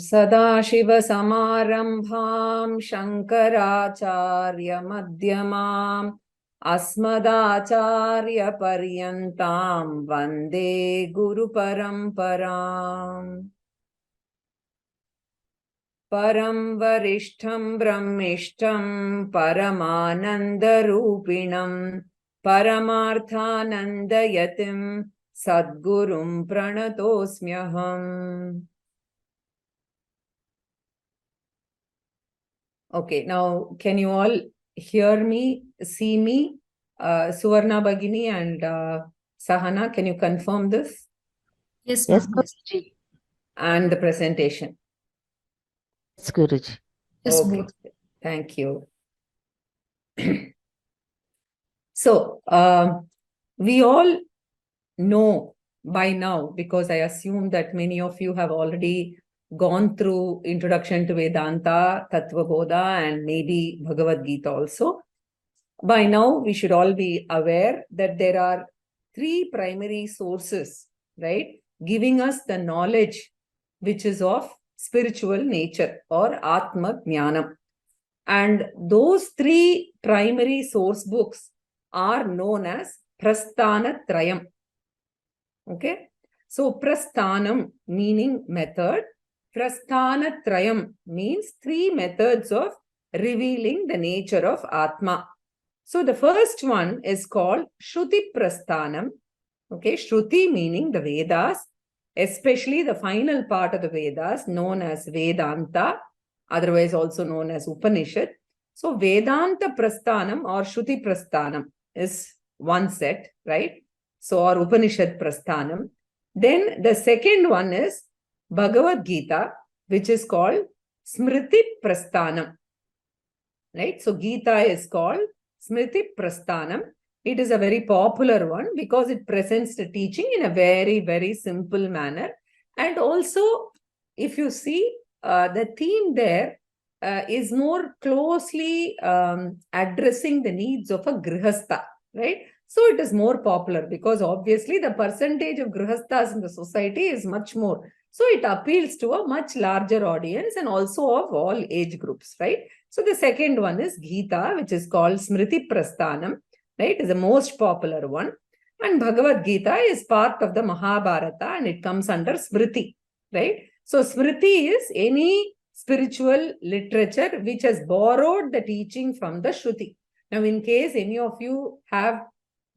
Sadashiva-samarambham Shankaracharya-madhyamam Asmadacharya-paryantam Vande Guru-paramparam. Param varishtham brahmishtham paramananda-rupinam paramarthanandayatim sadgurum pranatosmyaham. Okay, now can you all hear me, see me? Suvarna Bhagini and Sahana, can you confirm this? Yes, Yes, ma'am. Guruji. And the presentation? Yes, Guruji. Yes, Okay, both. thank you. So, we all know by now, because I assume that many of you have already gone through Introduction to Vedanta, Tattva Bodha, and maybe Bhagavad Gita also. By now, we should all be aware that there are three primary sources, right, giving us the knowledge which is of spiritual nature or Atma Jnanam. And those three primary source books are known as Prasthana Trayam. Okay, so Prasthanam meaning method, Prasthana Trayam means three methods of revealing the nature of Atma. So the first one is called Shruti Prasthanam. Okay, Shruti meaning the Vedas, especially the final part of the Vedas known as Vedanta, otherwise also known as Upanishad. So Vedanta Prasthanam or Shruti Prasthanam is one set, right? So, or Upanishad Prasthanam. Then the second one is Bhagavad Gita, which is called Smriti Prasthanam. Right? So Gita is called Smriti Prasthanam. It is a very popular one because it presents the teaching in a very, very simple manner. And also, if you see, the theme there is more closely addressing the needs of a grihastha, right? So it is more popular because obviously the percentage of grihasthas in the society is much more. So it appeals to a much larger audience and also of all age groups, right? So the second one is Gita, which is called Smriti Prasthanam, right? Is the most popular one. And Bhagavad Gita is part of the Mahabharata and it comes under Smriti, right? So Smriti is any spiritual literature which has borrowed the teaching from the Shruti. Now, in case any of you have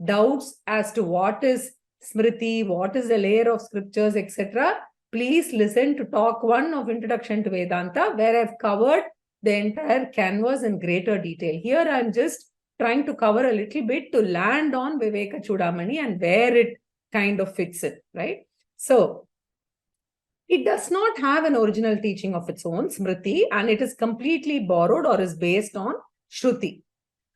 doubts as to what is Smriti, what is the layer of scriptures, etc., please listen to talk 1 of Introduction to Vedanta, where I've covered the entire canvas in greater detail. Here, I'm just trying to cover a little bit to land on Vivekachudamani and where it kind of fits in, right? So, it does not have an original teaching of its own, Smriti, and it is completely borrowed or is based on Shruti.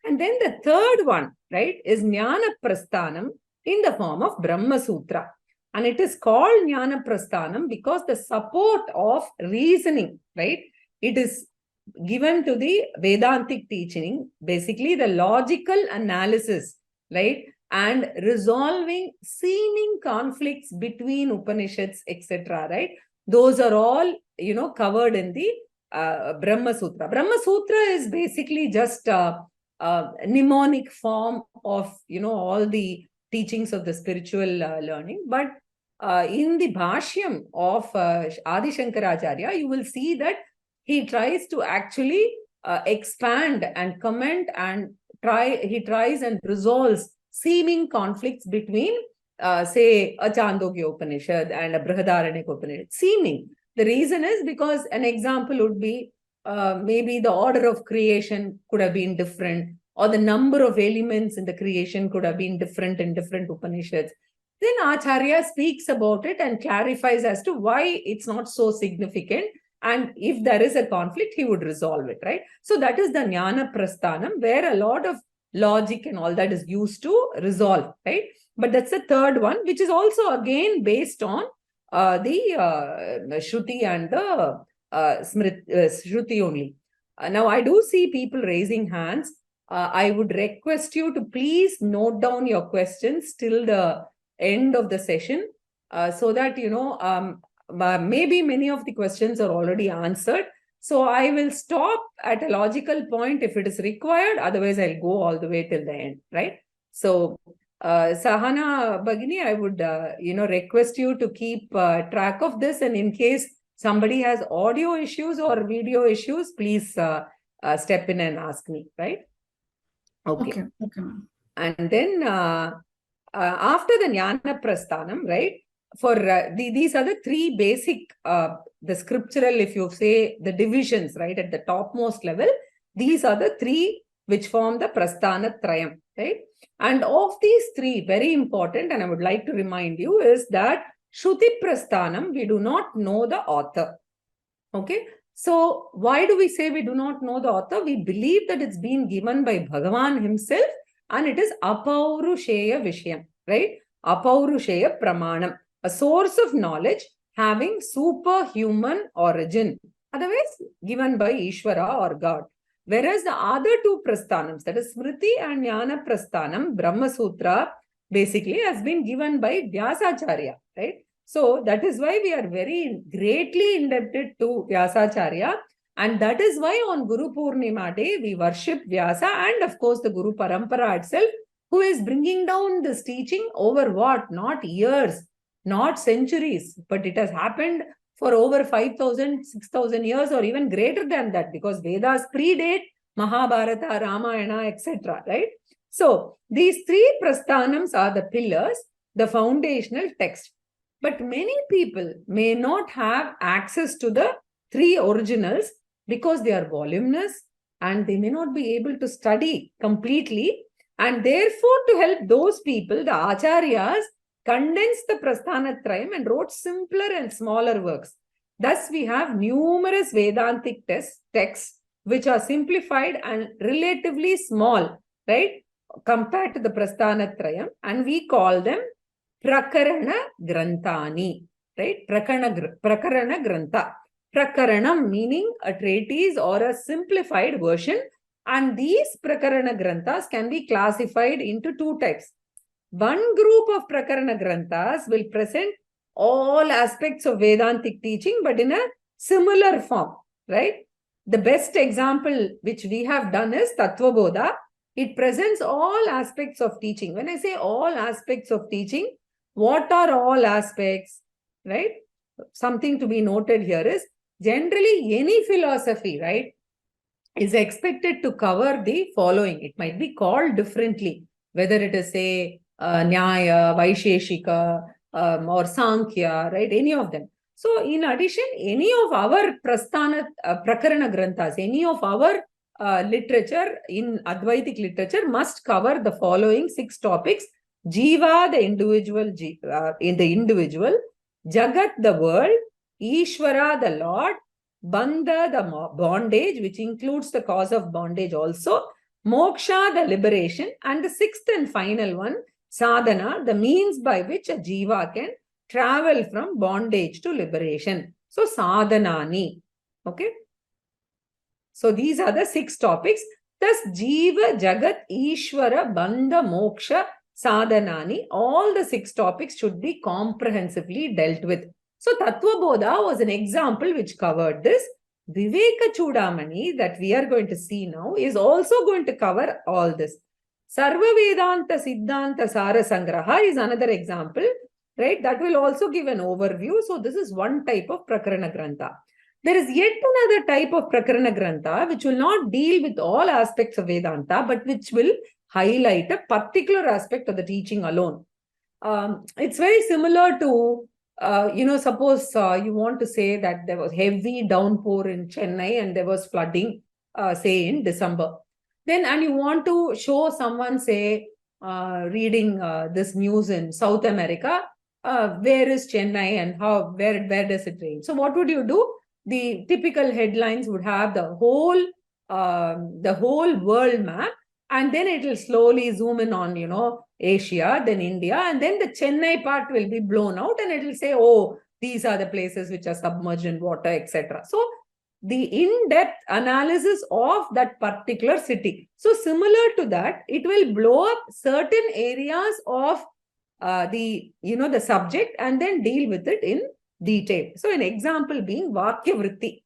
And then the third one, right, is Jnana Prasthanam in the form of Brahma Sutra. And it is called Jnana Prasthanam because the support of reasoning, right, it is given to the Vedantic teaching, basically the logical analysis, right, and resolving seeming conflicts between Upanishads, etc., right? Those are all, covered in the Brahma Sutra. Brahma Sutra is basically just mnemonic form of, all the teachings of the spiritual learning. But in the Bhashyam of Adi Shankaracharya, you will see that he tries to actually expand and comment and he tries and resolves seeming conflicts between, say, a Chandogya Upanishad and a Brihadaranyaka Upanishad. Seeming. The reason is because an example would be maybe the order of creation could have been different, or the number of elements in the creation could have been different in different Upanishads. Then Acharya speaks about it and clarifies as to why it's not so significant. And if there is a conflict, he would resolve it, right? So that is the Jnana Prasthanam, where a lot of logic and all that is used to resolve, right? But that's the third one, which is also again based on the Shruti and the Shruti only. Now, I do see people raising hands. I would request you to please note down your questions till the end of the session so that, maybe many of the questions are already answered. So I will stop at a logical point if it is required. Otherwise, I'll go all the way till the end, right? So, Sahana Bhagini, I would, request you to keep track of this. And in case somebody has audio issues or video issues, please step in and ask me, right? Okay, ma'am. And then after the Jnana Prasthanam, right? For these are the three basic, the scriptural, if you say the divisions, right, at the topmost level, these are the three which form the Prasthana Trayam, right? And of these three, very important, and I would like to remind you, is that Shruti Prasthanam, we do not know the author. Okay, so why do we say we do not know the author? We believe that it's been given by Bhagavan himself, and it is Apaurusheya Vishayam, right? Apaurusheya Pramanam, a source of knowledge having superhuman origin, otherwise given by Ishvara or God. Whereas the other two prasthanams, that is Smriti and Jnana Prasthanam, Brahma Sutra, basically has been given by Vyasacharya, right? So that is why we are very greatly indebted to Vyasacharya. And that is why on Guru Purnima Day, we worship Vyasa and of course the Guru Parampara itself, who is bringing down this teaching over what? Not years, not centuries, but it has happened for over 5,000, 6,000 years or even greater than that, because Vedas predate Mahabharata, Ramayana, etc. Right? So these three prasthanams are the pillars, the foundational text. But many people may not have access to the three originals because they are voluminous and they may not be able to study completely. And therefore, to help those people, the acharyas condensed the Prasthanatrayam and wrote simpler and smaller works. Thus, we have numerous Vedantic texts which are simplified and relatively small, right, compared to the Prasthanatrayam, and we call them Prakarana Grantani, right? Prakarana Grantha. Prakaranam meaning a treatise or a simplified version, and these Prakarana Granthas can be classified into two types. One group of Prakarana Granthas will present all aspects of Vedantic teaching, but in a similar form, right? The best example which we have done is Tattva Bodha. It presents all aspects of teaching. When I say all aspects of teaching, what are all aspects, right? Something to be noted here is generally any philosophy, right, is expected to cover the following. It might be called differently, whether it is, say, Nyaya, Vaisheshika, or Sankhya, right? Any of them. So, in addition, any of our Prakarana Granthas, any of our literature in Advaitic literature must cover the following 6 topics. Jiva, the individual, Jagat, the world, Ishvara, the Lord, Bandha, the bondage, which includes the cause of bondage also, Moksha, the liberation, and the 6th and final one, Sadhana, the means by which a jiva can travel from bondage to liberation. So, Sadhanani. Okay. So, these are the 6 topics. Thus, Jiva, Jagat, Ishvara, Bandha, Moksha, Sadhanani, all the 6 topics should be comprehensively dealt with. So, Tattva Bodha was an example which covered this. Vivekachudamani, that we are going to see now, is also going to cover all this. Sarva Vedanta Siddhanta Sara Sangraha is another example, right? That will also give an overview. So, this is one type of Prakarana Grantha. There is yet another type of Prakarana Grantha which will not deal with all aspects of Vedanta, but which will highlight a particular aspect of the teaching alone. It's very similar to, suppose you want to say that there was heavy downpour in Chennai and there was flooding, say in December. Then, and you want to show someone, say, reading this news in South America, where is Chennai and where does it rain? So what would you do? The typical headlines would have the whole world map, and then it will slowly zoom in on, Asia, then India, and then the Chennai part will be blown out and it will say, oh, these are the places which are submerged in water, etc. So the in-depth analysis of that particular city. So similar to that, it will blow up certain areas of the subject and then deal with it in detail. So an example being Vakya Vritti.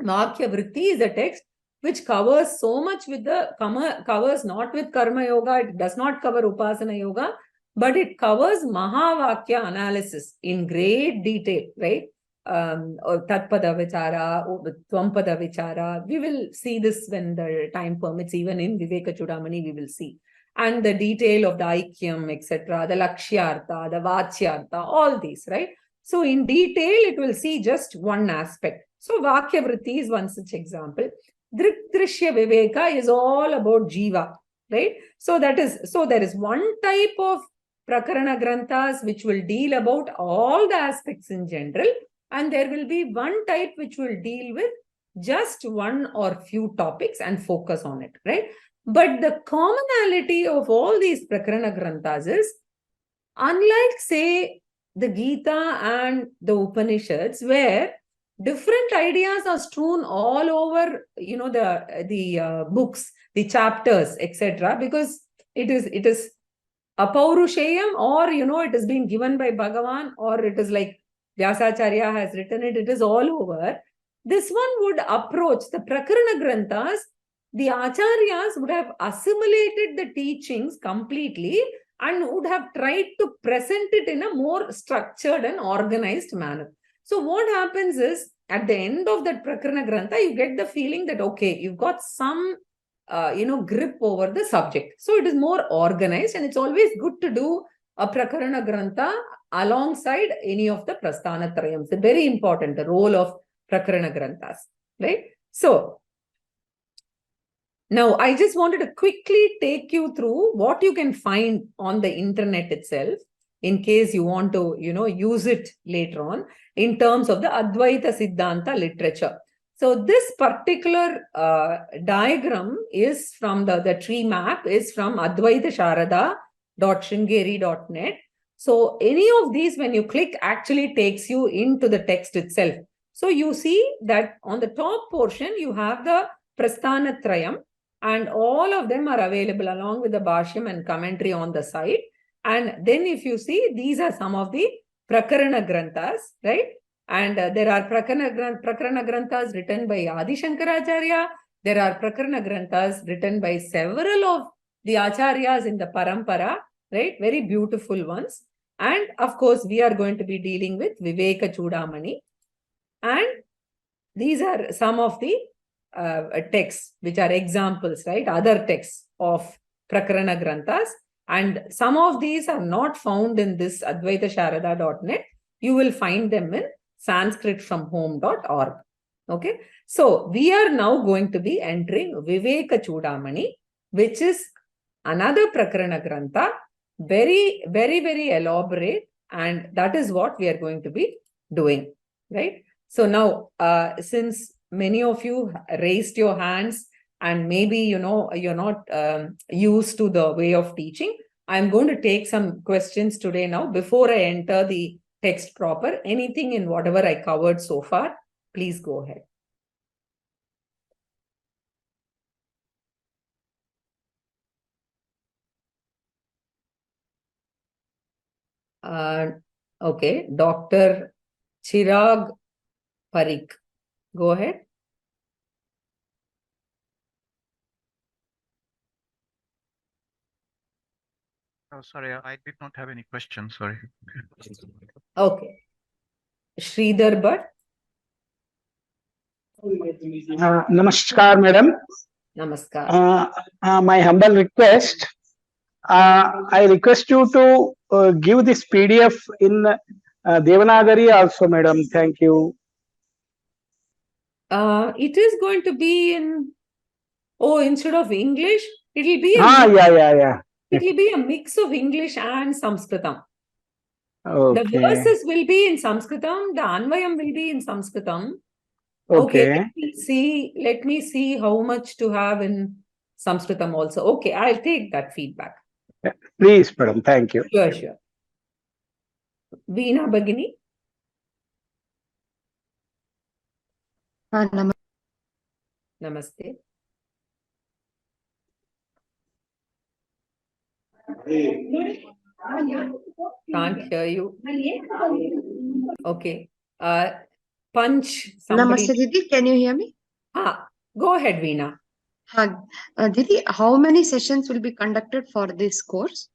Vakya Vritti is a text which covers so much with the covers not with Karma Yoga, it does not cover Upasana Yoga, but it covers Mahavakya analysis in great detail, right? Tatpada Vichara, Tvampada Vichara. We will see this when the time permits, even in Vivekachudamani, we will see. And the detail of the Aikyam, etc., the Lakshyartha, the Vachyartha, all these, right? So in detail, it will see just one aspect. So Vakya Vritti is one such example. Drishya Viveka is all about Jiva, right? So there is one type of Prakarana Granthas which will deal about all the aspects in general, and there will be one type which will deal with just one or few topics and focus on it, right? But the commonality of all these Prakarana Granthas is, unlike, say, the Gita and the Upanishads, where different ideas are strewn all over, the books, the chapters, etc., because it is apaurusheyam, or it is being given by Bhagavan, or it is like Vyasacharya has written it. It is all over. This one would approach the Prakarana Granthas. The Acharyas would have assimilated the teachings completely and would have tried to present it in a more structured and organized manner. So what happens is, at the end of that Prakarana Grantha, you get the feeling that, okay, you've got some, grip over the subject. So it is more organized, and it's always good to do a Prakarana Grantha alongside any of the Prasthana Trayams. It's very important, the role of Prakarana Granthas, right? So now, I just wanted to quickly take you through what you can find on the internet itself, in case you want to, use it later on, in terms of the Advaita Siddhanta literature. So this particular diagram is from the tree map is from advaitasharada.shringeri.net. So any of these, when you click, actually takes you into the text itself. So you see that on the top portion, you have the Prasthana Trayam, and all of them are available along with the Bhashyam and commentary on the side. And then if you see, these are some of the Prakarana Granthas, right? And there are Prakarana Granthas written by Adi Shankaracharya. There are Prakarana Granthas written by several of the Acharyas in the Parampara, right? Very beautiful ones. And of course, we are going to be dealing with Vivekachudamani. And these are some of the texts which are examples, right? Other texts of Prakarana Granthas. And some of these are not found in this advaitasharada.net. You will find them in sanskritfromhome.org. Okay. So we are now going to be entering Vivekachudamani, which is another Prakarana Grantha, very, very, very elaborate. And that is what we are going to be doing, right? So now, since many of you raised your hands and maybe, you're not used to the way of teaching, I'm going to take some questions today now before I enter the text proper. Anything in whatever I covered so far, please go ahead. Okay, Dr. Chirag Parikh, go ahead. Oh, sorry, I did not have any questions. Sorry. Okay. Sridhar Bhatt. Namaskar, madam. Namaskar. My humble request. I request you to give this PDF in Devanagari also, madam. Thank you. It is going to be in, instead of English, it will be yeah. It will be a mix of English and Sanskritam. Okay. The verses will be in Sanskritam, the Anvayam will be in Sanskritam. Okay. Let me see how much to have in Sanskritam also. Okay, I'll take that feedback. Please, madam. Thank you. Sure. Veena Bhagini. Namaste. Can't hear you. Okay. Punch, somebody. Namaste, Didi. Can you hear me? Go ahead, Veena. Didi, how many sessions will be conducted for this course?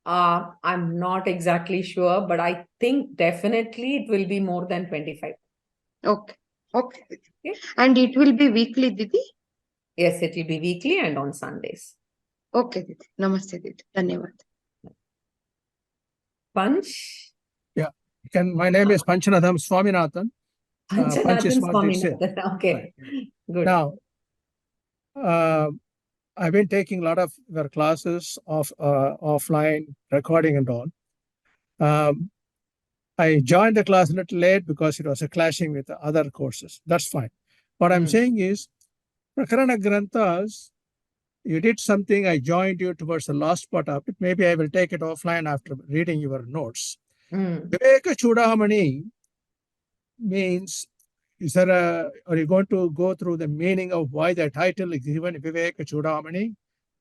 I'm not exactly sure, but I think definitely it will be more than 25. Okay. Okay. Okay. And it will be weekly, Didi? Yes, it will be weekly and on Sundays. Okay, Didi. Namaste, Didi. Dhanyavad. Punch. My name is Panchanadham Swaminathan. Punch is Panchanathan what they say. Swaminathan. Okay. Right. Good. Now, I've been taking a lot of your classes of offline recording and all. I joined the class a little late because it was clashing with the other courses. That's fine. What I'm saying is, Prakarana Granthas, you did something, I joined you towards the last part of it. Maybe I will take it offline after reading your notes. Vivekachudamani means, are you going to go through the meaning of why the title is given Vivekachudamani?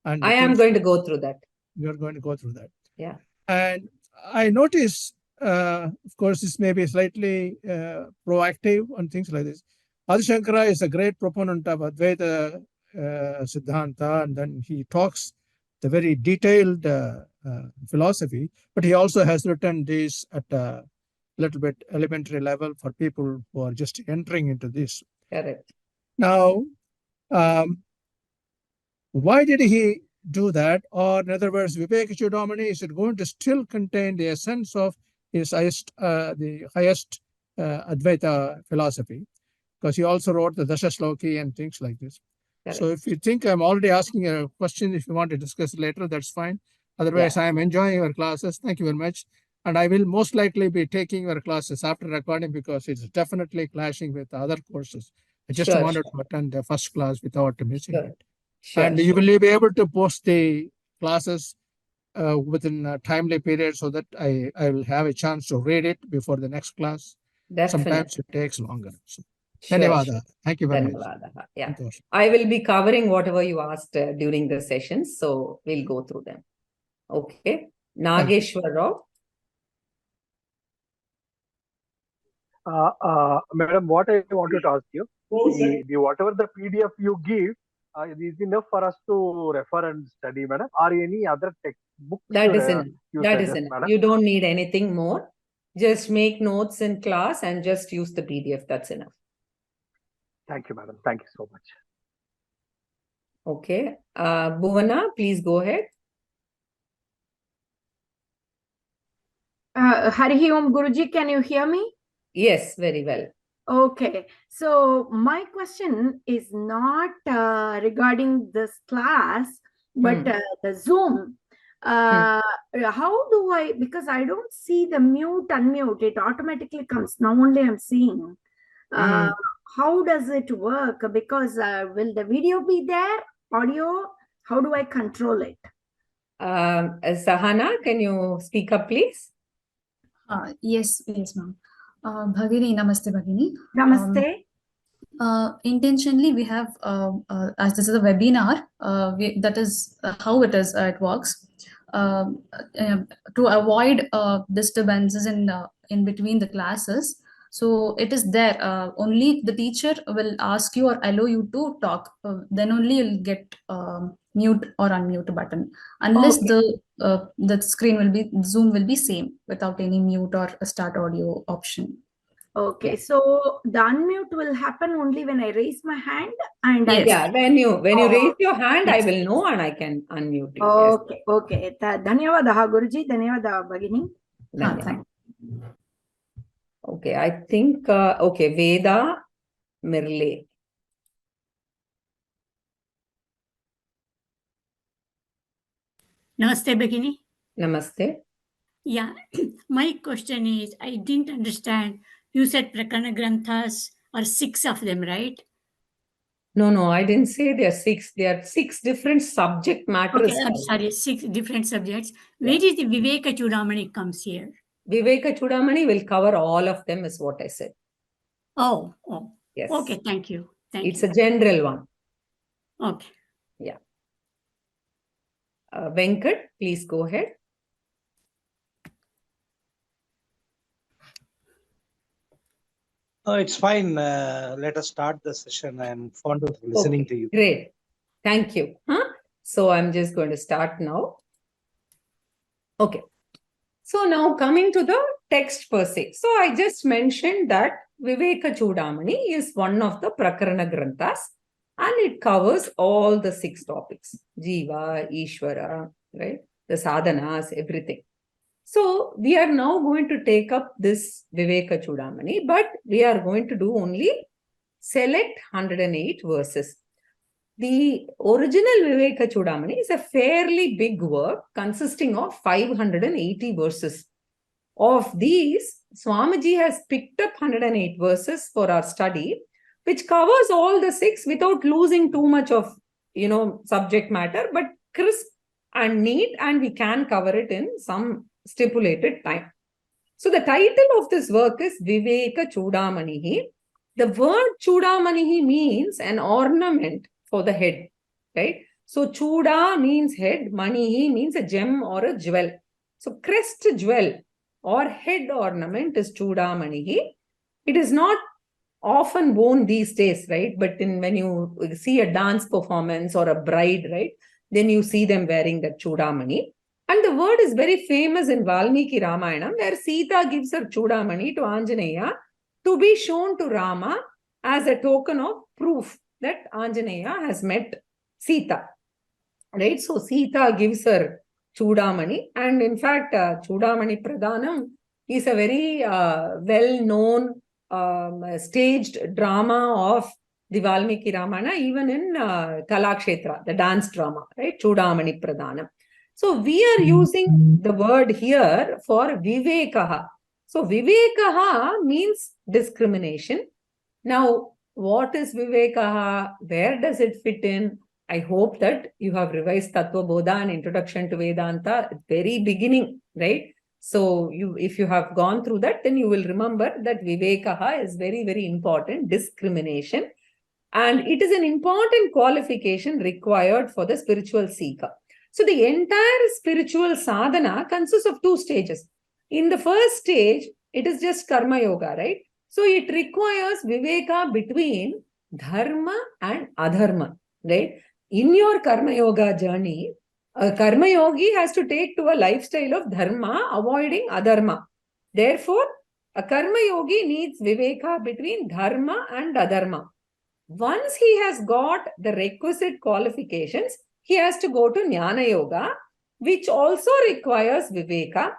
And I am going to go through that. You're going to go through that. Yeah. And I notice, of course, this may be slightly proactive and things like this. Adi Shankara is a great proponent of Advaita Siddhanta, and then he talks the very detailed philosophy, but he also has written this at a little bit elementary level for people who are just entering into this. Correct. Now, why did he do that? Or in other words, Vivekachudamani, is it going to still contain the essence of his highest, the highest Advaita philosophy? Because he also wrote the Dashashloki and things like this. Correct. So if you think I'm already asking a question, if you want to discuss it later, that's fine. Otherwise, I am enjoying your classes. Thank you very much. And I will most likely be taking your classes after recording because it's definitely clashing with other courses. I just wanted to attend the first class without missing it. And you will be able to post the classes within a timely period so that I will have a chance to read it before the next class. Definitely. Sometimes it takes longer. So, Dhanyavada. Thank you very much. Yeah. I will be covering whatever you asked during the sessions, so we'll go through them. Okay. Nageshwar Rao. Madam, what I wanted to ask you, whatever the PDF you give, is enough for us to refer and study, madam, or any other textbook? That is enough. That is enough. Madam? You don't need anything more. Just make notes in class and just use the PDF. That's enough. Thank you, madam. Thank you so much. Okay. Bhuvana, please go ahead. Harihi Om Guruji, can you hear me? Yes, very well. Okay, so my question is not regarding this class, but the Zoom. How do I, because I don't see the mute, unmute, it automatically comes. Now only I'm seeing. How does it work? Because will the video be there, audio? How do I control it? Sahana, can you speak up, please? Yes, ma'am. Bhagini, namaste, Bhagini. Namaste. Intentionally, we have, as this is a webinar, that is how it works. To avoid disturbances in between the classes. So it is there. Only the teacher will ask you or allow you to talk. Then only you'll get mute or unmute button. Unless the screen will be, Zoom will be same without any mute or start audio option. Okay, so the unmute will happen only when I raise my hand, and yes. When you raise your hand, I will know and I can unmute you. Okay, yes. Okay. Dhanyavada Guruji, Dhanyavada Bhagini. Thank you. Okay, I think okay, Veda Mirle. Namaste, Bhagini. Namaste. Yeah, my question is, I didn't understand. You said Prakarana Granthas are 6 of them, right? No, I didn't say there are 6. There are 6 different subject matters. Okay, I'm sorry, 6 different subjects. Where is the Vivekachudamani comes here? Vivekachudamani will cover all of them, is what I said. Oh. Yes. Okay, thank you. It's a general one. Okay. Yeah. Venkat, please go ahead. It's fine. Let us start the session. I am fond of listening to you. Great. Thank you. So I'm just going to start now. Okay. So now coming to the text per se. So I just mentioned that Vivekachudamani is one of the Prakarana Granthas and it covers all the 6 topics. Jiva, Ishvara, right? The sadhanas, everything. So we are now going to take up this Vivekachudamani, but we are going to do only select 108 verses. The original Vivekachudamani is a fairly big work consisting of 580 verses. Of these, Swamiji has picked up 108 verses for our study, which covers all the 6 without losing too much of, subject matter, but crisp and neat, and we can cover it in some stipulated time. So the title of this work is Vivekachudamani. The word Chudamani means an ornament for the head, right? So Chuda means head, Manihi means a gem or a jewel. So crest jewel or head ornament is Chudamani. It is not often worn these days, right? But when you see a dance performance or a bride, right, then you see them wearing that Chudamani. And the word is very famous in Valmiki Ramayana, where Sita gives her Chudamani to Anjaneya to be shown to Rama as a token of proof that Anjaneya has met Sita, right? So Sita gives her Chudamani, and in fact, Chudamani Pradhanam is a very well-known staged drama of the Valmiki Ramayana, even in Kalakshetra, the dance drama, right? Chudamani Pradhanam. So we are using the word here for Vivekaha. So Vivekaha means discrimination. Now, what is Vivekaha? Where does it fit in? I hope that you have revised Tattva Bodha and Introduction to Vedanta at the very beginning, right? So if you have gone through that, then you will remember that Vivekaha is very, very important, discrimination. And it is an important qualification required for the spiritual seeker. So the entire spiritual sadhana consists of 2 stages. In the first stage, it is just karma yoga, right? So it requires viveka between dharma and adharma, right? In your karma yoga journey, a karma yogi has to take to a lifestyle of dharma, avoiding adharma. Therefore, a karma yogi needs viveka between dharma and adharma. Once he has got the requisite qualifications, he has to go to Jnana Yoga, which also requires Viveka,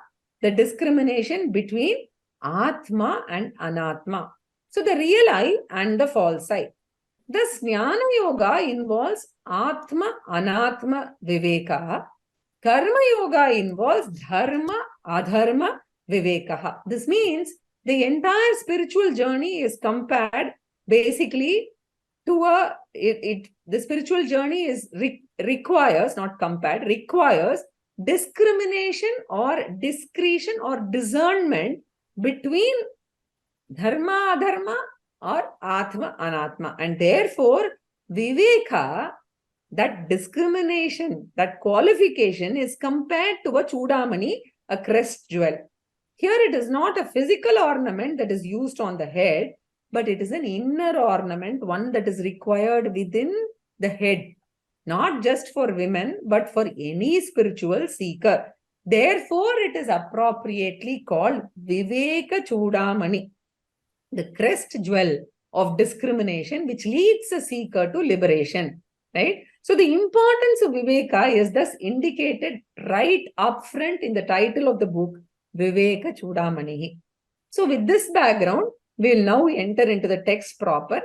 the discrimination between Atma and Anatma. So the real I and the false I. Thus, Jnana Yoga involves Atma, Anatma, Viveka. Karma Yoga involves Dharma, Adharma, Viveka. This means the entire spiritual journey is compared basically to the spiritual journey is requires, not compared, requires discrimination or discretion or discernment between dharma, adharma or atma, anatma. And therefore, viveka, that discrimination, that qualification is compared to a chudamani, a crest jewel. Here it is not a physical ornament that is used on the head, but it is an inner ornament, one that is required within the head, not just for women, but for any spiritual seeker. Therefore, it is appropriately called Vivekachudamani, the crest jewel of discrimination, which leads the seeker to liberation, right? So the importance of Viveka is thus indicated right up front in the title of the book, Vivekachudamani. So with this background, we will now enter into the text proper,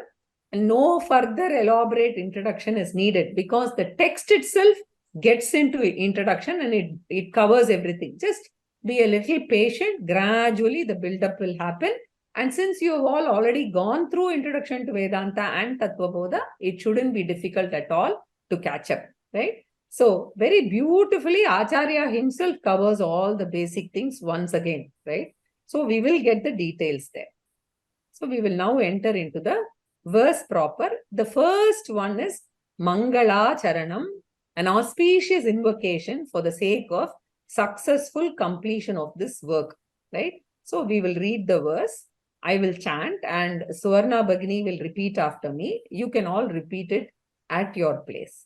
and no further elaborate introduction is needed because the text itself gets into introduction and it covers everything. Just be a little patient. Gradually, the build-up will happen. And since you have all already gone through Introduction to Vedanta and Tattva Bodha, it shouldn't be difficult at all to catch up, right? So very beautifully, Acharya himself covers all the basic things once again, right? So we will get the details there. So we will now enter into the verse proper. The first one is Mangala Charanam, an auspicious invocation for the sake of successful completion of this work, right? So we will read the verse. I will chant and Suvarna Bhagini will repeat after me. You can all repeat it at your place.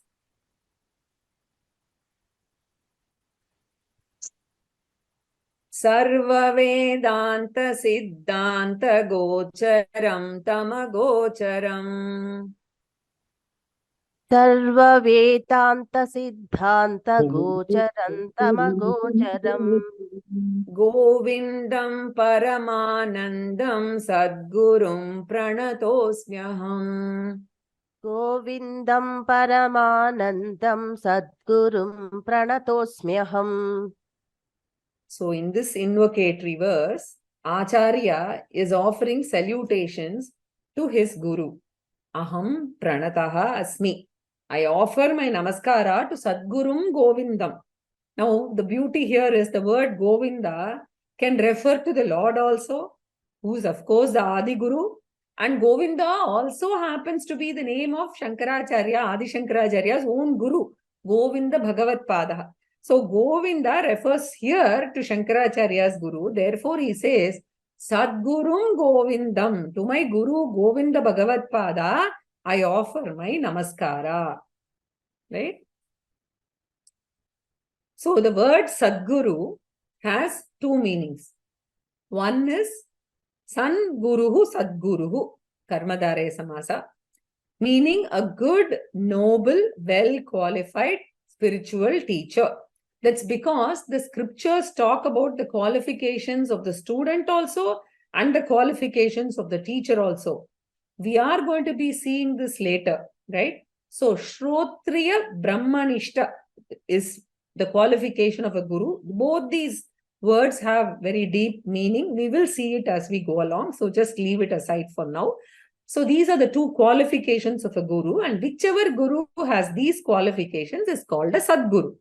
Sarva Vedanta Siddhanta Gocharam Tamagocharam सर्ववेदान्तसिद्धान्तगोचरन्तमगोचरम् Govindam Paramanandam Sadgurum Pranatosmyaham गोविन्दं परमानन्दं सद्गुरुं प्रणतोऽस्म्यहम्. So in this invocatory verse, Acharya is offering salutations to his Guru. Aham pranataha asmi. I offer my namaskara to Sadgurum Govindam. Now, the beauty here is the word Govinda can refer to the Lord also, who is of course the Adi Guru. And Govinda also happens to be the name of Shankaracharya, Adi Shankaracharya's own Guru, Govinda Bhagavat Padaha. So Govinda refers here to Shankaracharya's Guru. Therefore, he says, Sadgurum Govindam. To my Guru, Govinda Bhagavat Pada, I offer my namaskara. Right? So the word Sadguru has two meanings. One is San Guruhu Sadguruhu, Karmadare Samasa, meaning a good, noble, well-qualified spiritual teacher. That's because the scriptures talk about the qualifications of the student also and the qualifications of the teacher also. We are going to be seeing this later, right? So, Shrotriya Brahmanishta is the qualification of a guru. Both these words have very deep meaning. We will see it as we go along. So, just leave it aside for now. So, these are the two qualifications of a guru, and whichever guru has these qualifications is called a Sadguru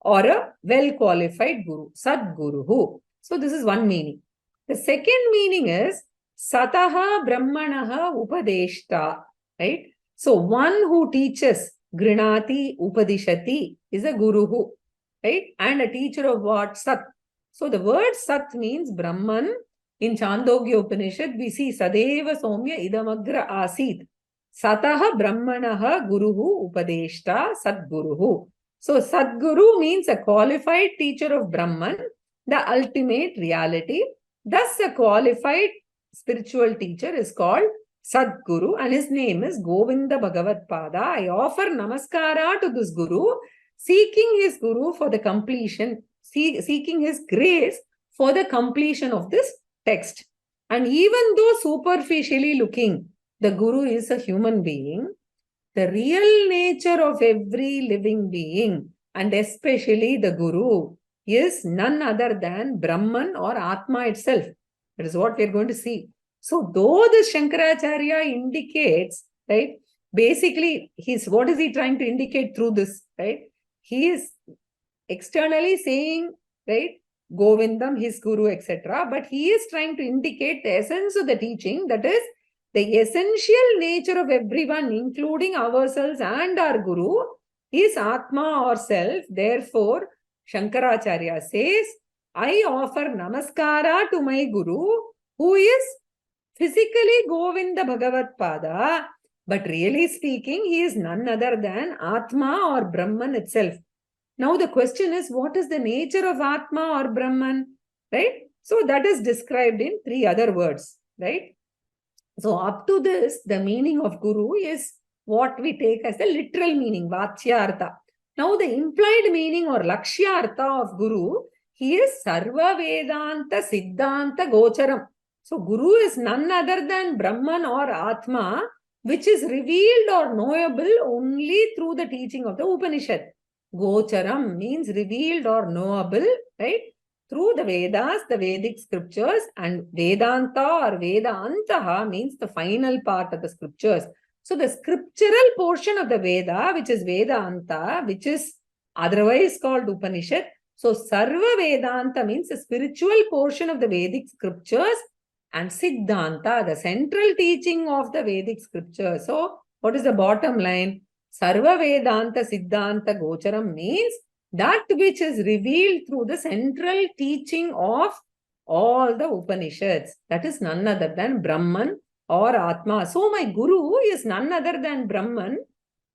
or a well-qualified guru, Sadguruhu. So, this is one meaning. The second meaning is Sataha Brahmanaha Upadeshta, right? So, one who teaches, Grinati Upadishati, is a Guruhu, right? And a teacher of what? Sat. So, the word Sat means Brahman. In Chandogya Upanishad, we see Sadeva Somya Idamagra Asit. Sataha Brahmanaha Guruhu Upadeshta Sadguruhu. So, Sadguru means a qualified teacher of Brahman, the ultimate reality. Thus, a qualified spiritual teacher is called Sadguru, and his name is Govinda Bhagavat Pada. I offer namaskara to this Guru, seeking his Guru for the completion, seeking his grace for the completion of this text. And even though superficially looking, the Guru is a human being, the real nature of every living being, and especially the Guru, is none other than Brahman or Atma itself. That is what we are going to see. So, though the Shankaracharya indicates, right, basically, what is he trying to indicate through this, right? He is externally saying, right, Govindam, his Guru, etc. But he is trying to indicate the essence of the teaching, that is, the essential nature of everyone, including ourselves and our Guru, is Atma or self. Therefore, Shankaracharya says, I offer namaskara to my Guru, who is physically Govinda Bhagavat Pada, but really speaking, he is none other than Atma or Brahman itself. Now the question is, what is the nature of Atma or Brahman? Right? So that is described in 3 other words. Right? So up to this, the meaning of Guru is what we take as the literal meaning, Vachyartha. Now the implied meaning or Lakshyartha of Guru, he is Sarva Vedanta Siddhanta Gocharam. So Guru is none other than Brahman or Atma, which is revealed or knowable only through the teaching of the Upanishad. Gocharam means revealed or knowable, right? Through the Vedas, the Vedic scriptures, and Vedanta or Vedantaha means the final part of the scriptures. So the scriptural portion of the Veda, which is Vedanta, which is otherwise called Upanishad. So Sarva Vedanta means the spiritual portion of the Vedic scriptures, and Siddhanta, the central teaching of the Vedic scriptures. So what is the bottom line? Sarva Vedanta Siddhanta Gocharam means that which is revealed through the central teaching of all the Upanishads. That is none other than Brahman or Atma. So my Guru is none other than Brahman,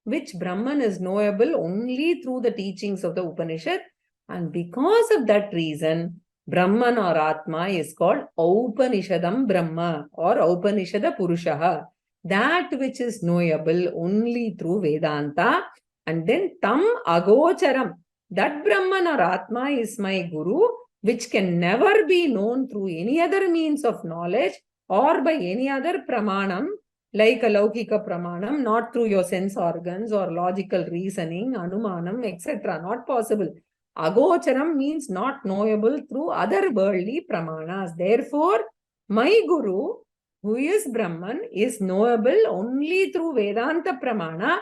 which Brahman is knowable only through the teachings of the Upanishad. And because of that reason, Brahman or Atma is called Upanishadam Brahma or Upanishada Purushaha. That which is knowable only through Vedanta. And then Tam Agocharam. That Brahman or Atma is my Guru, which can never be known through any other means of knowledge or by any other pramanam, like a Laukika pramanam, not through your sense organs or logical reasoning, anumanam, etc. Not possible. Agocharam means not knowable through other worldly pramanas. Therefore, my Guru, who is Brahman, is knowable only through Vedanta pramana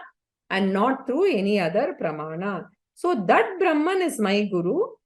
and not through any other pramana. So that Brahman is my Guru.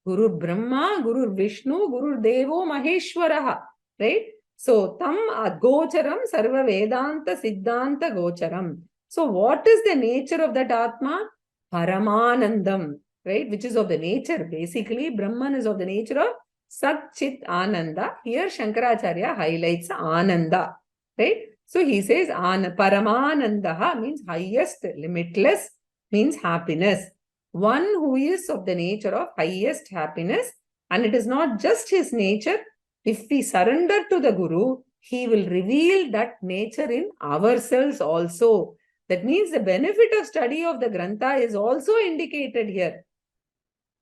Guru Brahma, Guru Vishnu, Guru Devo Maheshwaraha. Right? So, Tam Agocharam Sarva Vedanta Siddhanta Gocharam. So, what is the nature of that Atma? Paramanandam. Right? Which is of the nature. Basically, Brahman is of the nature of Sat Chit Ananda. Here, Shankaracharya highlights Ananda. Right? So, he says Paramanandaha means highest, limitless, means happiness. One who is of the nature of highest happiness, and it is not just his nature. If we surrender to the Guru, he will reveal that nature in ourselves also. That means the benefit of study of the Grantha is also indicated here.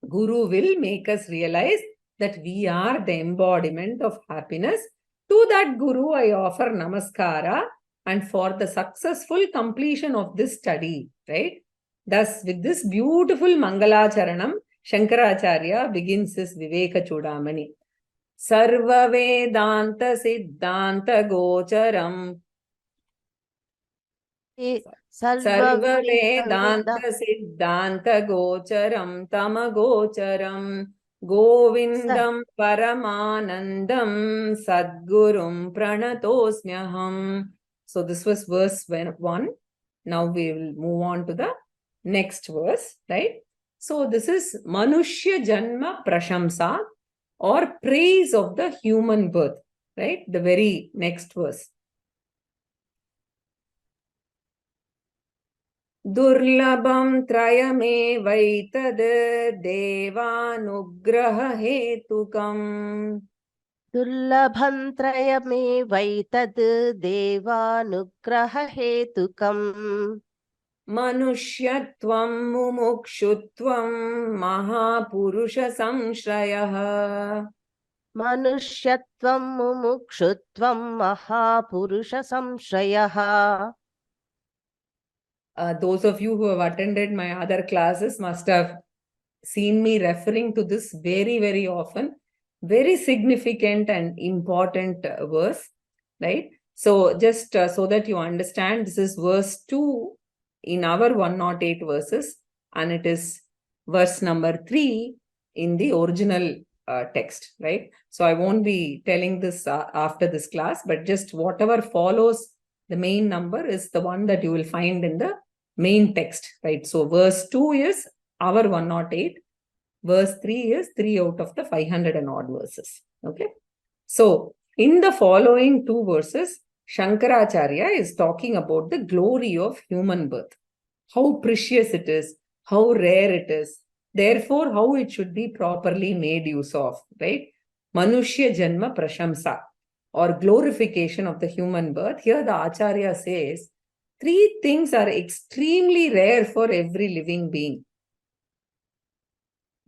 Guru will make us realize that we are the embodiment of happiness. To that Guru, I offer Namaskara, and for the successful completion of this study, right? Thus, with this beautiful Mangalacharanam, Shankaracharya begins his Vivekachudamani. Sarva Vedanta Siddhanta Gocharam. Sarva Vedanta Siddhanta Gocharam Tamagocharam Govindam Paramanandam Sadgurum Pranatosmyaham. So this was verse 1. Now we will move on to the next verse, right? So this is Manushya Janma Prashamsa, or praise of the human birth, right? The very next verse. Durlabam trayame vaitad devanugraha hetukam. Durlabham trayame vaitad devanugraha hetukam. Manushyatvam mumukshutvam mahapurusha samshrayah. Manusyatvam mumukshutvam mahapurusha samshrayah. Those of you who have attended my other classes must have seen me referring to this very, very often. Very significant and important verse, right? So just so that you understand, this is verse 2 in our 108 verses, and it is verse number 3 in the original text, right? So I won't be telling this after this class, but just whatever follows the main number is the one that you will find in the main text, right? So verse 2 is our 108. Verse 3 is 3 out of the 500 and odd verses. Okay. So in the following 2 verses, Shankaracharya is talking about the glory of human birth. How precious it is, how rare it is. Therefore, how it should be properly made use of, right? Manushya Janma Prashamsa, or glorification of the human birth. Here the Acharya says, 3 things are extremely rare for every living being.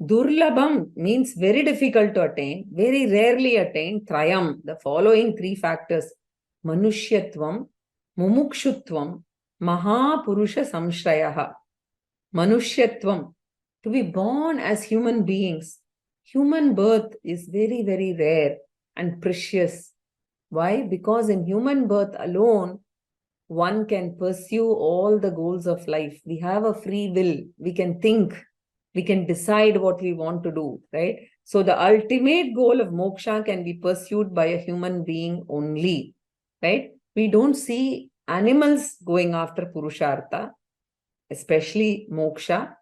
Durlabham means very difficult to attain, very rarely attained. Trayam, the following 3 factors. Manushyatvam, Mumukshutvam, Mahapurusha Samshrayaha. Manushyatvam, to be born as human beings. Human birth is very, very rare and precious. Why? Because in human birth alone, one can pursue all the goals of life. We have a free will. We can think. We can decide what we want to do, right? So the ultimate goal of moksha can be pursued by a human being only, right? We don't see animals going after purushartha, especially moksha.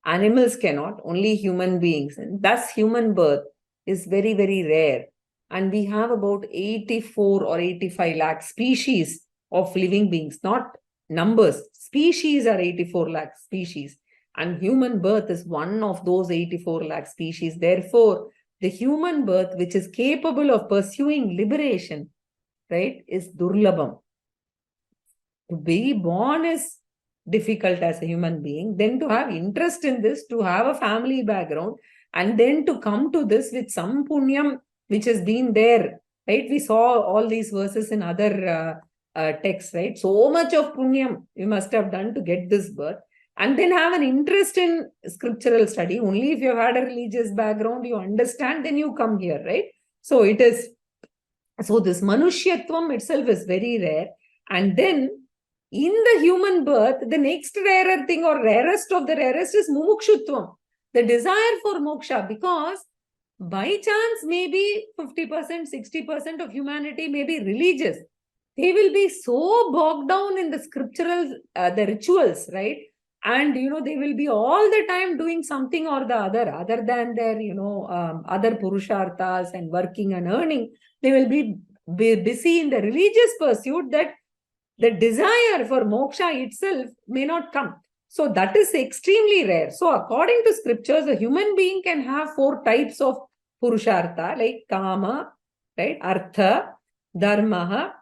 Animals cannot, only human beings. And thus human birth is very, very rare. And we have about 84 or 85 lakh species of living beings, not numbers. Species are 84 lakh species. And human birth is one of those 84 lakh species. Therefore, the human birth, which is capable of pursuing liberation, right, is durlabham. To be born is difficult as a human being, then to have interest in this, to have a family background, and then to come to this with some punyam which has been there, right? We saw all these verses in other texts, right? So much of punyam you must have done to get this birth, and then have an interest in scriptural study. Only if you have had a religious background, you understand, then you come here, right? So it is, so this manushyatvam itself is very rare. And then in the human birth, the next rarer thing or rarest of the rarest is mumukshutvam, the desire for moksha, because by chance maybe 50%, 60% of humanity may be religious. They will be so bogged down in the scriptural, the rituals, right? And, you know, they will be all the time doing something or the other than their, you know, other purusharthas and working and earning. They will be busy in the religious pursuit that the desire for moksha itself may not come. So that is extremely rare. So according to scriptures, a human being can have 4 types of purushartha, like kama, right, artha, dharma,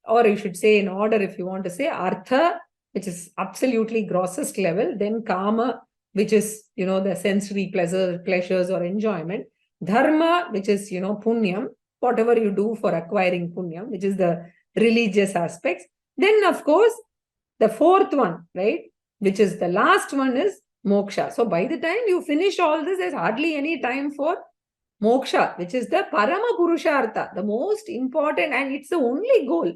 or you should say in order if you want to say artha, which is absolutely grossest level, then kama, which is, you know, the sensory pleasures or enjoyment, dharma, which is, you know, punyam, whatever you do for acquiring punyam, which is the religious aspects. Then, of course, the 4th one, right, which is the last one, is moksha. So by the time you finish all this, there's hardly any time for moksha, which is the parama purushartha, the most important, and it's the only goal.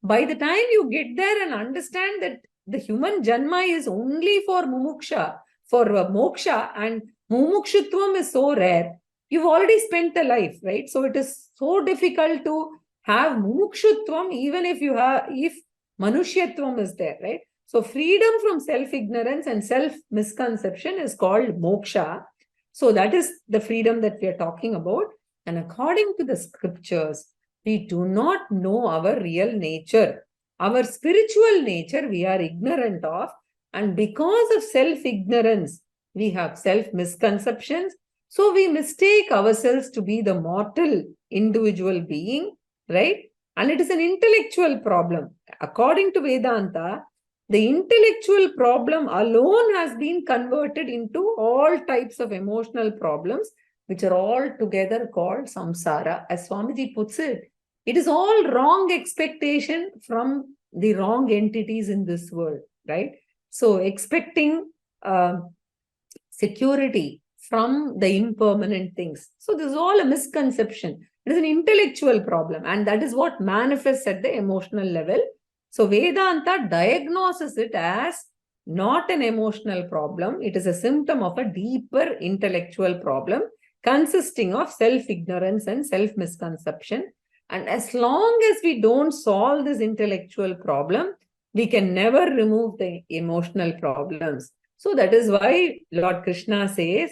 By the time you get there and understand that the human janma is only for mumuksha, for moksha, and mumukshutvam is so rare, you've already spent the life, right? So it is so difficult to have mumukshutvam, even if you have, if manushyatvam is there, right? So freedom from self-ignorance and self-misconception is called moksha. So that is the freedom that we are talking about. And according to the scriptures, we do not know our real nature. Our spiritual nature we are ignorant of. And because of self-ignorance, we have self-misconceptions. So we mistake ourselves to be the mortal individual being, right? And it is an intellectual problem. According to Vedanta, the intellectual problem alone has been converted into all types of emotional problems, which are all together called samsara. As Swamiji puts it, it is all wrong expectation from the wrong entities in this world, right? So expecting security from the impermanent things. So this is all a misconception. It is an intellectual problem, and that is what manifests at the emotional level. So Vedanta diagnoses it as not an emotional problem. It is a symptom of a deeper intellectual problem consisting of self-ignorance and self-misconception. And as long as we don't solve this intellectual problem, we can never remove the emotional problems. So that is why Lord Krishna says,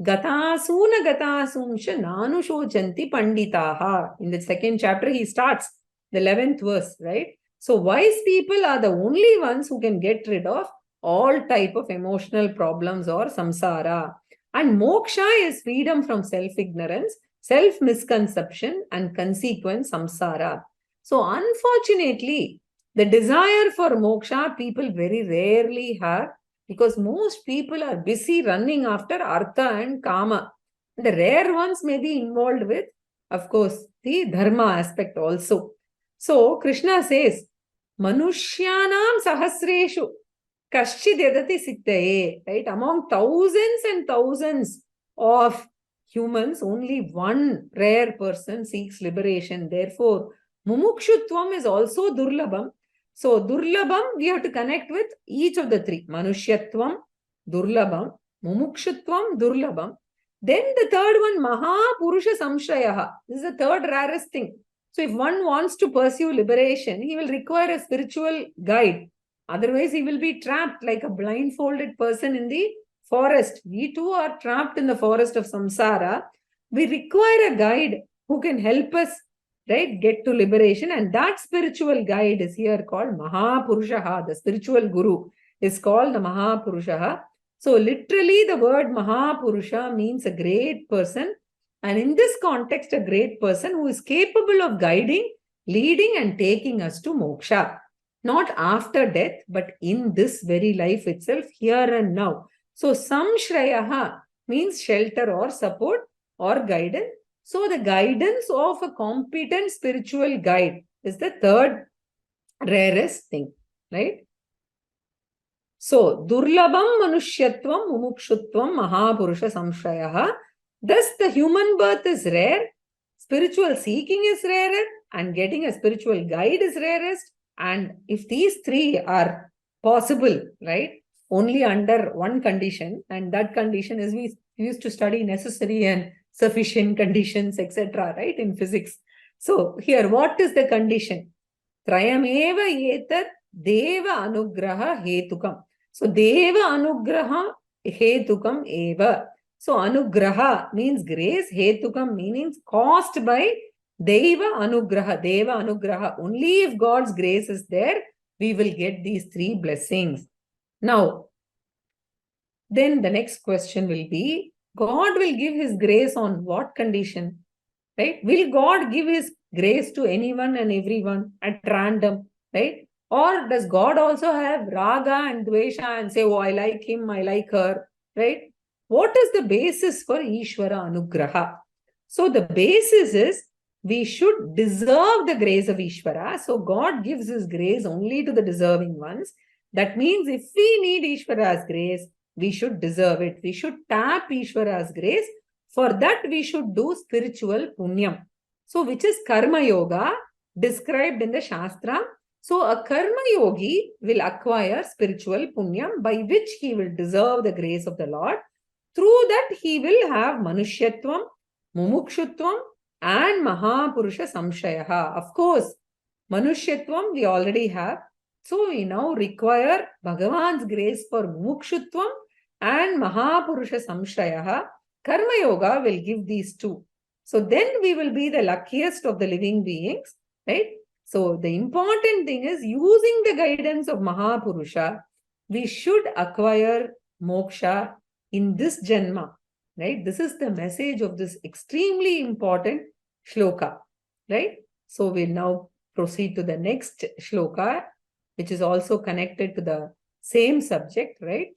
Gatasuna gatasumsha nanushojanti panditaha. In the 2nd chapter, he starts the 11th verse, right? So wise people are the only ones who can get rid of all type of emotional problems or samsara. And moksha is freedom from self-ignorance, self-misconception, and consequent samsara. So unfortunately, the desire for moksha people very rarely have, because most people are busy running after artha and kama. The rare ones may be involved with, of course, the dharma aspect also. So Krishna says, Manushyanam sahasreshu kaschid yadati siddhaye, right? Among thousands and thousands of humans, only one rare person seeks liberation. Therefore, mumukshutvam is also durlabham. So durlabham, we have to connect with each of the 3. Manushyatvam, durlabham, mumukshutvam, durlabham. Then the 3rd one, maha-purusha-samshrayah. This is the 3rd rarest thing. So if one wants to pursue liberation, he will require a spiritual guide. Otherwise, he will be trapped like a blindfolded person in the forest. We too are trapped in the forest of samsara. we require a guide who can help us, right, get to liberation. And that spiritual guide is here called Mahapurushaha. The spiritual guru is called the Mahapurushaha. So literally the word Mahapurusha means a great person. And in this context, a great person who is capable of guiding, leading and taking us to moksha. Not after death, but in this very life itself, here and now. So samshrayaha means shelter or support or guidance. So the guidance of a competent spiritual guide is the third rarest thing, right? So durlabam manushyatvam mumukshutvam mahapurusha samshayaha. Thus the human birth is rare, spiritual seeking is rarer, and getting a spiritual guide is rarest. And if these three are possible, right, only under one condition, and that condition is we used to study necessary and sufficient conditions, etc., right, in physics. So here, what is the condition? Trayameva etat deva anugraha hetukam. So deva anugraha hetukam eva. So anugraha means grace, hetukam means caused by deva anugraha. Deva anugraha. Only if God's grace is there, we will get these three blessings. Now, then the next question will be, God will give his grace on what condition? Right? Will God give his grace to anyone and everyone at random? Right? Or does God also have raga and dvesha and say, oh, I like him, I like her? Right? What is the basis for Ishvara Anugraha? So the basis is we should deserve the grace of Ishvara. So God gives his grace only to the deserving ones. That means if we need Ishvara's grace, we should deserve it. We should tap Ishvara's grace. For that, we should do spiritual punyam. So, which is karma yoga described in the Shastra. So, a karma yogi will acquire spiritual punyam by which he will deserve the grace of the Lord. Through that, he will have manushyatvam, mumukshutvam, and mahapurusha samshayaha. Of course, manushyatvam we already have. So, we now require Bhagavan's grace for mumukshutvam and mahapurusha samshayaha. Karma yoga will give these two. So then we will be the luckiest of the living beings, right? So the important thing is using the guidance of Mahapurusha, we should acquire moksha in this janma, right? This is the message of this extremely important shloka, right? So we'll now proceed to the next shloka, which is also connected to the same subject, right?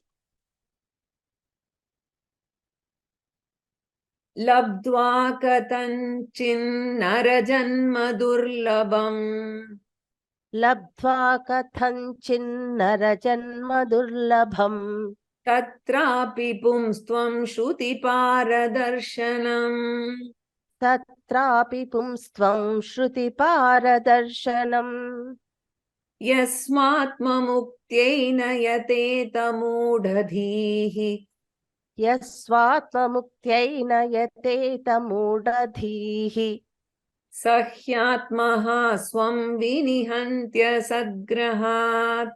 Labdva katanchinnara-janma durlabham. Labdva katanchinnara-janma durlabham. Tatrapi pumstvam shruti-paradarshanam. Tatrapi pumstvam shruti-paradarshanam. Yasmatma-muktyena yateta mudhadhihi. Yasvatma-muktyena yateta mudadhihi. Sahyatmaha swam vinihantya sadgrahat.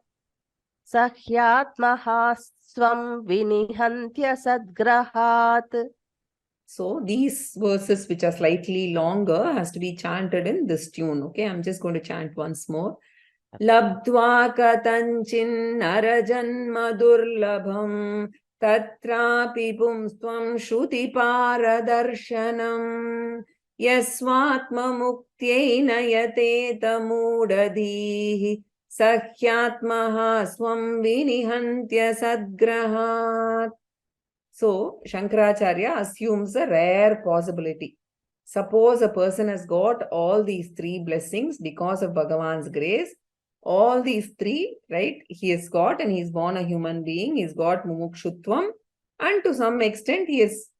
Sahyatmaha swam vinihantya sadgrahat. So these verses, which are slightly longer, has to be chanted in this tune. Okay, I'm just going to chant once more. Labdva katanchinnara-janma durlabham. Tatrapi pumstvam shruti-paradarshanam. Yasvatma-muktyena yateta mudadhihi. Sahyatmaha swam vinihantya sadgrahat. So, Shankaracharya assumes a rare possibility. Suppose a person has got all these three blessings because of Bhagavan's grace. All these three, right, he has got, and he is born a human being. He's got mumukshutvam, and to some extent he has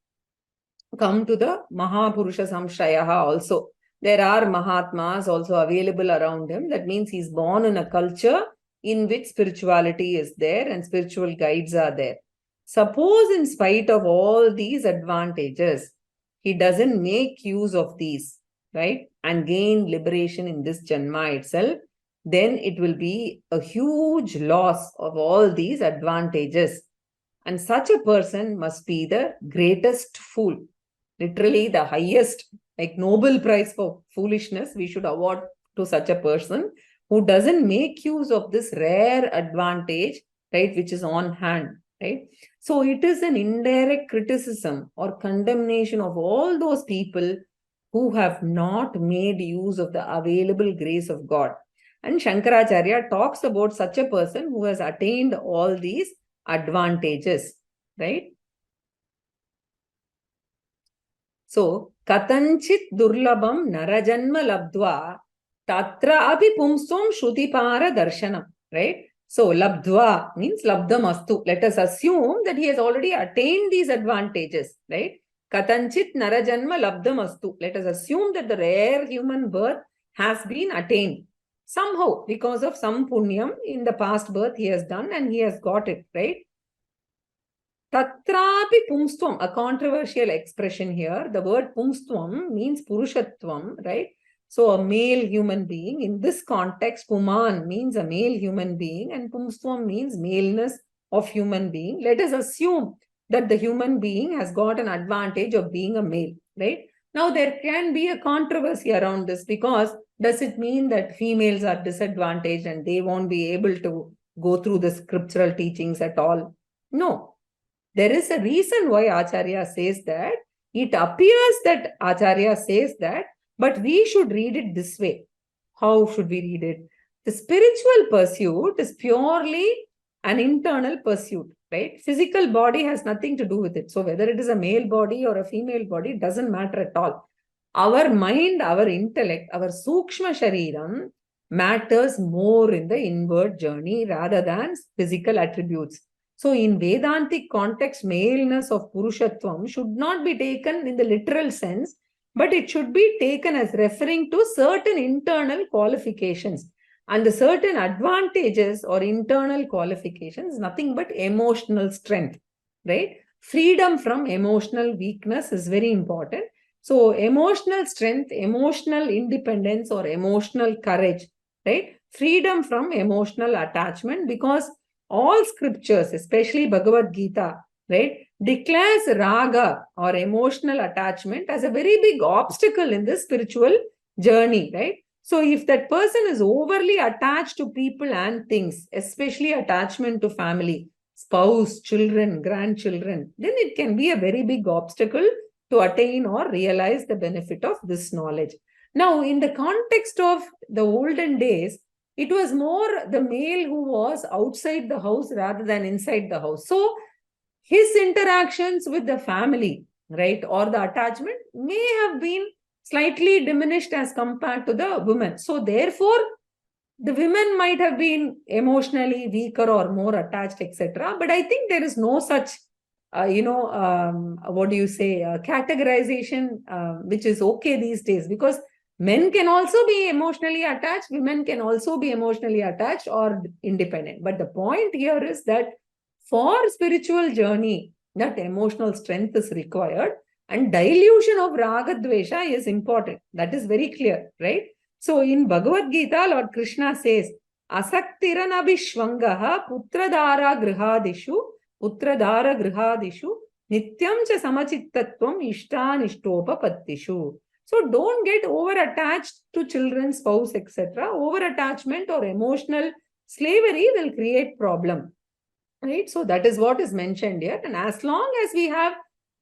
come to the Mahapurusha Samshayaha also. There are Mahatmas also available around him. That means he's born in a culture in which spirituality is there and spiritual guides are there. Suppose in spite of all these advantages, he doesn't make use of these, right, and gain liberation in this Janma itself, then it will be a huge loss of all these advantages. And such a person must be the greatest fool. literally the highest, like Nobel Prize for foolishness, we should award to such a person who doesn't make use of this rare advantage, right, which is on hand, right? So it is an indirect criticism or condemnation of all those people who have not made use of the available grace of God. And Shankaracharya talks about such a person who has attained all these advantages, right? So, katanchit durlabam narajanma labdva tatra api pumsvam shrutipara darshanam, right? So, labdva means labdamastu. Let us assume that he has already attained these advantages, right? Katanchit narajanma labdamastu. Let us assume that the rare human birth has been attained somehow because of some punyam in the past birth he has done and he has got it, right? Tatrapi pumstvam, a controversial expression here. The word pumstvam means purushatvam, right? So a male human being. In this context, puman means a male human being and pumstvam means maleness of human being. Let us assume that the human being has got an advantage of being a male, right? Now there can be a controversy around this because does it mean that females are disadvantaged and they won't be able to go through the scriptural teachings at all? No. There is a reason why Acharya says that. It appears that Acharya says that, but we should read it this way. How should we read it? The spiritual pursuit is purely an internal pursuit, right? Physical body has nothing to do with it. So whether it is a male body or a female body, doesn't matter at all. Our mind, our intellect, our sukshma shariram matters more in the inward journey rather than physical attributes. So in Vedantic context, maleness of Purushatvam should not be taken in the literal sense, but it should be taken as referring to certain internal qualifications. And the certain advantages or internal qualifications, nothing but emotional strength, right? Freedom from emotional weakness is very important. So emotional strength, emotional independence or emotional courage, right? Freedom from emotional attachment, because all scriptures, especially Bhagavad Gita, right, declares raga or emotional attachment as a very big obstacle in the spiritual journey, right? So if that person is overly attached to people and things, especially attachment to family, spouse, children, grandchildren, then it can be a very big obstacle to attain or realize the benefit of this knowledge. Now, in the context of the olden days, it was more the male who was outside the house rather than inside the house. So his interactions with the family, right, or the attachment may have been slightly diminished as compared to the women. So therefore, the women might have been emotionally weaker or more attached, etc. But I think there is no such, categorization, which is okay these days, because men can also be emotionally attached, women can also be emotionally attached or independent. But the point here is that for spiritual journey, that emotional strength is required and dilution of raga dvesha is important. That is very clear, right? So in Bhagavad Gita, Lord Krishna says, Asaktiranabhishvangaha putradara grihadishu nityam cha samachittatvam ishtanishtopa-pattishu. So don't get over-attached to children, spouse, etc. Over-attachment or emotional slavery will create problem, right? So that is what is mentioned here. And as long as we have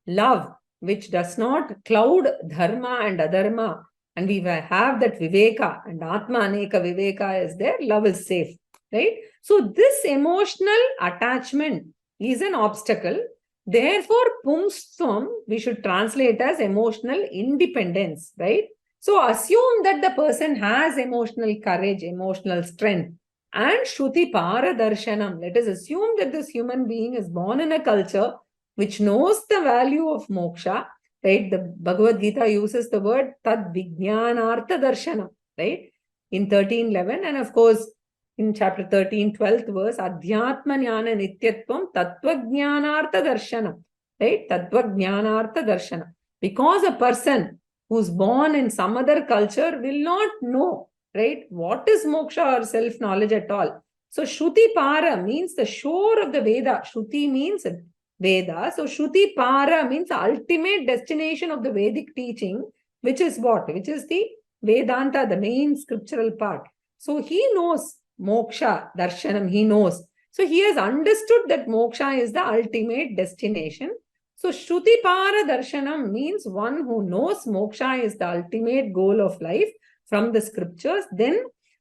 love, which does not cloud dharma and adharma, and we have that viveka and atma aneka viveka is there, love is safe, right? So this emotional attachment is an obstacle. Therefore, pumstvam, we should translate as emotional independence, right? So assume that the person has emotional courage, emotional strength, and Shruti Paradarshanam. Let us assume that this human being is born in a culture which knows the value of moksha, right? The Bhagavad Gita uses the word Tad Vijnanartha Darshanam, right? In 13:11, and of course, in chapter 13, 12th verse, Adhyatma Jnana Nityatvam Tattva Jnanartha Darshanam, right? Tattva Jnanartha Darshanam. Because a person who's born in some other culture will not know, right, what is moksha or self-knowledge at all. So Shruti Para means the shore of the Veda. Shruti means Veda. So Shruti Para means the ultimate destination of the Vedic teaching, which is what? Which is the Vedanta, the main scriptural part. So he knows moksha, darshanam, he knows. So he has understood that moksha is the ultimate destination. So Shruti Para Darshanam means one who knows moksha is the ultimate goal of life from the scriptures. Then,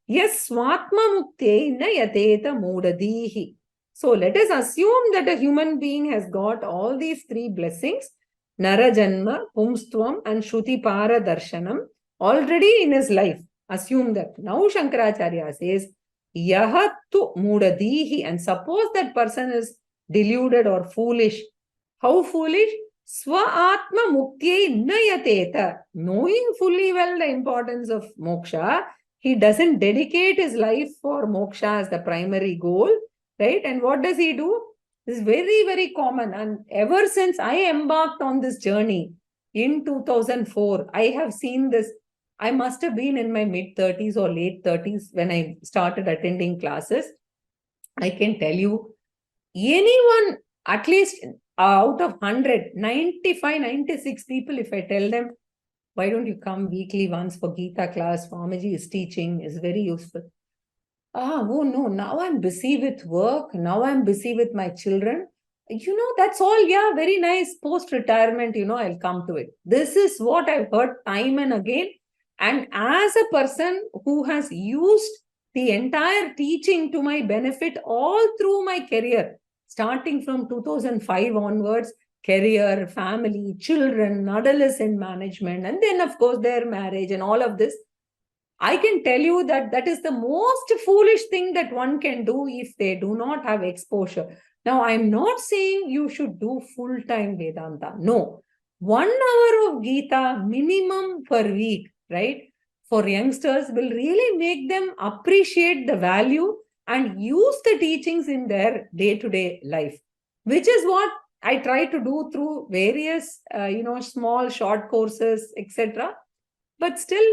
yes, Swatma Mukte na yateta mudadihi. So let us assume that a human being has got all these three blessings, Narajanma, Pumstvam and Shruti Para Darshanam already in his life. Assume that. Now Shankaracharya says, Yahattu mudadihi, and suppose that person is deluded or foolish. How foolish? Swa-atma muktye nayateta. Knowing fully well the importance of moksha, he doesn't dedicate his life for moksha as the primary goal, right? And what does he do? This is very, very common. And ever since I embarked on this journey in 2004, I have seen this. I must have been in my mid-30s or late 30s when I started attending classes. I can tell you, anyone, at least out of 100, 95, 96 people, if I tell them, why don't you come weekly once for Gita class? Swamiji is teaching, is very useful. Oh no, now I'm busy with work. Now I'm busy with my children. That's all. Yeah, very nice. Post-retirement, I'll come to it. This is what I've heard time and again. And as a person who has used the entire teaching to my benefit all through my career, starting from 2005 onwards, career, family, children, adolescent management, and then of course their marriage and all of this, I can tell you that that is the most foolish thing that one can do if they do not have exposure. Now, I'm not saying you should do full-time Vedanta. No. 1 hour of Gita minimum per week, right? For youngsters will really make them appreciate the value and use the teachings in their day-to-day life, which is what I try to do through various, small, short courses, etc. But still,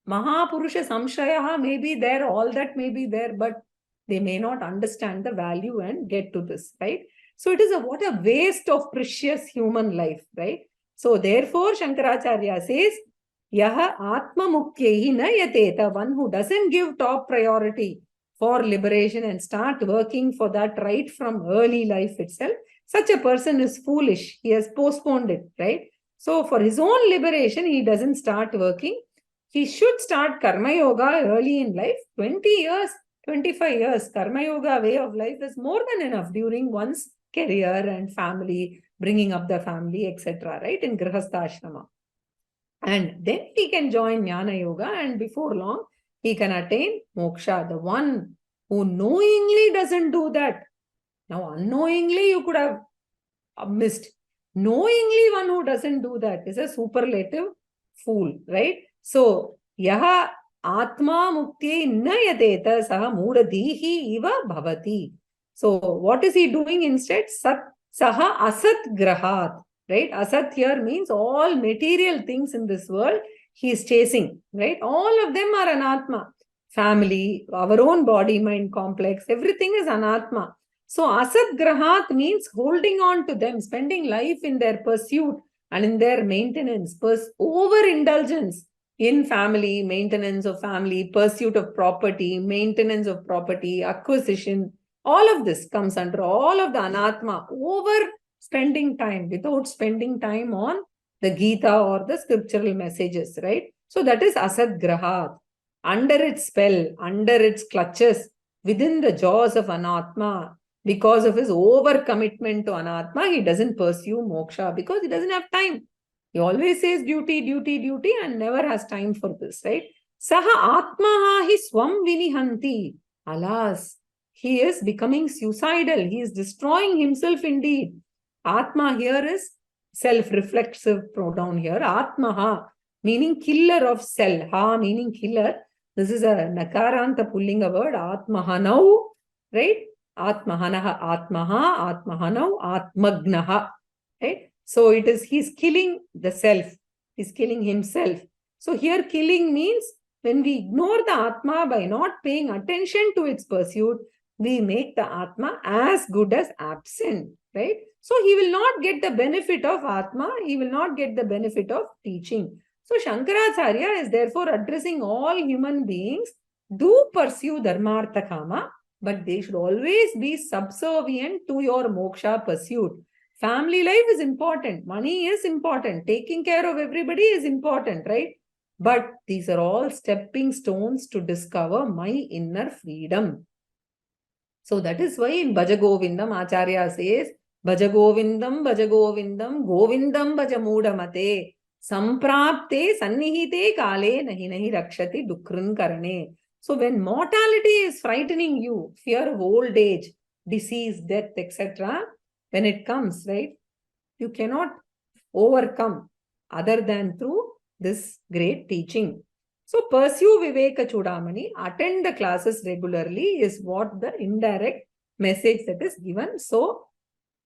Mahapurusha Samshayaha may be there, all that may be there, but they may not understand the value and get to this, right? So it is what a waste of precious human life, right? So therefore, Shankaracharya says, Yaha Atma Muktyehi na yateta, one who doesn't give top priority for liberation and start working for that right from early life itself, such a person is foolish. He has postponed it, right? So for his own liberation, he doesn't start working. He should start Karma Yoga early in life. 20 years, 25 years, Karma Yoga way of life is more than enough during one's career and family, bringing up the family, etc., right? In Grihastha Ashrama. And then he can join Jnana Yoga, and before long, he can attain moksha. The one who knowingly doesn't do that. Now, unknowingly, you could have missed. Knowingly, one who doesn't do that is a superlative fool, right? So, yaha atma mukti na yateta saha mudadihi iva bhavati. So, what is he doing instead? Saha asat grahat, right? Asat here means all material things in this world he is chasing, right? All of them are anatma. Family, our own body-mind complex, everything is anatma. So, asat grahat means holding on to them, spending life in their pursuit and in their maintenance, overindulgence in family, maintenance of family, pursuit of property, maintenance of property, acquisition. All of this comes under all of the anatma, over spending time without spending time on the Gita or the scriptural messages, right? So that is asat grahat. Under its spell, under its clutches, within the jaws of anatma, because of his overcommitment to anatma, he doesn't pursue moksha because he doesn't have time. He always says duty, duty, duty, and never has time for this, right? Saha atmaha hi swam vinihanti. Alas, he is becoming suicidal. He is destroying himself indeed. Atma here is self-reflexive pronoun here. Atmaha, meaning killer of self. Ha, meaning killer. This is a nakaranta pulling a word. Atmahanau, right? Atmahanaha, Atmaha, Atmahanau, Atmagnaha, right? So it is, he's killing the self. He's killing himself. So here killing means when we ignore the Atma by not paying attention to its pursuit, we make the Atma as good as absent, right? So he will not get the benefit of Atma, he will not get the benefit of teaching. So Shankaracharya is therefore addressing all human beings, do pursue Dharmartha Kama, but they should always be subservient to your moksha pursuit. Family life is important, money is important, taking care of everybody is important, right? But these are all stepping stones to discover my inner freedom. So that is why in Bhaja Govindam, Acharya says, Bhaja Govindam, Govindam Bhaja Mudamate, Samprapte Sannihite Kale Nahi Nahi Rakshati Dukrun Karane. So when mortality is frightening you, fear of old age, disease, death, etc., when it comes, right, you cannot overcome other than through this great teaching. So pursue Vivekachudamani, attend the classes regularly is what the indirect message that is given. So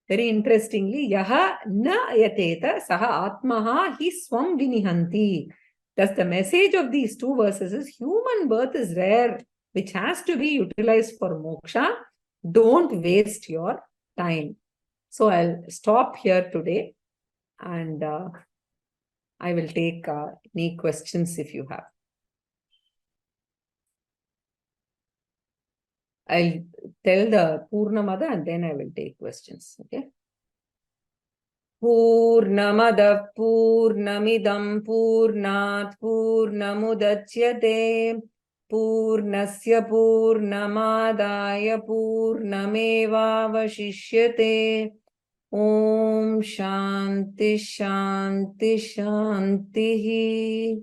very interestingly, yaha na yateta saha atmaha hi swam vinihanti. Thus the message of these two verses is human birth is rare, which has to be utilized for moksha. Don't waste your time. So I'll stop here today and I will take any questions if you have. I'll tell the Purnamada and then I will take questions. Okay. Purnamada Purnamidam Purnat Purnamudachyate Purnasya Purnamadaya Purnameva Vashishyate. Om Shanti Shanti Shanti.